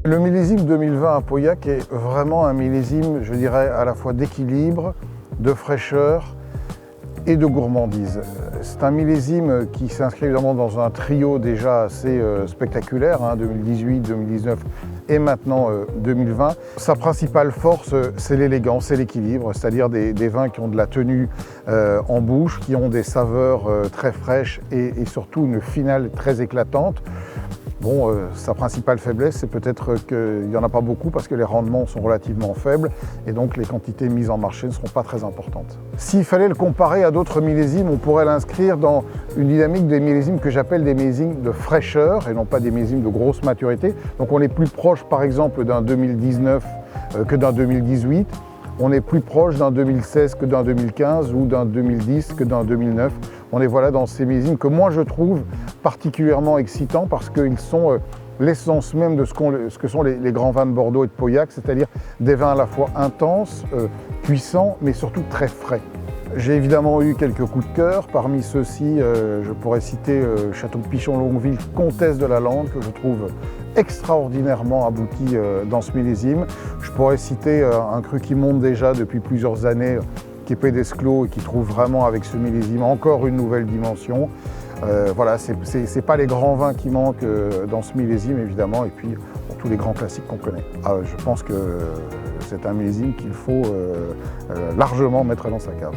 Le millésime 2020 à Pauillac est vraiment un millésime, je dirais, à la fois d'équilibre, de fraîcheur et de gourmandise. C'est un millésime qui s'inscrit évidemment dans un trio déjà assez spectaculaire, 2018, 2019 et maintenant 2020. Sa principale force, c'est l'élégance et l'équilibre, c'est-à-dire des vins qui ont de la tenue en bouche, qui ont des saveurs très fraîches et surtout une finale très éclatante. Bon, sa principale faiblesse, c'est peut-être qu'il n'y en a pas beaucoup parce que les rendements sont relativement faibles et donc les quantités mises en marché ne seront pas très importantes. S'il fallait le comparer à d'autres millésimes, on pourrait l'inscrire dans une dynamique des millésimes que j'appelle des millésimes de fraîcheur et non pas des millésimes de grosse maturité. Donc on est plus proche par exemple d'un 2019 que d'un 2018. On est plus proche d'un 2016 que d'un 2015 ou d'un 2010 que d'un 2009. On est voilà dans ces millésimes que moi je trouve particulièrement excitants parce qu'ils sont l'essence même de ce que sont les grands vins de Bordeaux et de Pauillac, c'est-à-dire des vins à la fois intenses, puissants, mais surtout très frais. J'ai évidemment eu quelques coups de cœur. Parmi ceux-ci, je pourrais citer Château de Pichon-Longueville, Comtesse de la Lande, que je trouve extraordinairement abouti dans ce millésime. Je pourrais citer un cru qui monte déjà depuis plusieurs années, qui est Pays d'Esclos et qui trouve vraiment avec ce millésime encore une nouvelle dimension. Voilà, c'est pas les grands vins qui manquent dans ce millésime évidemment, et puis tous les grands classiques qu'on connaît. Je pense que c'est un millésime qu'il faut largement mettre dans sa cave.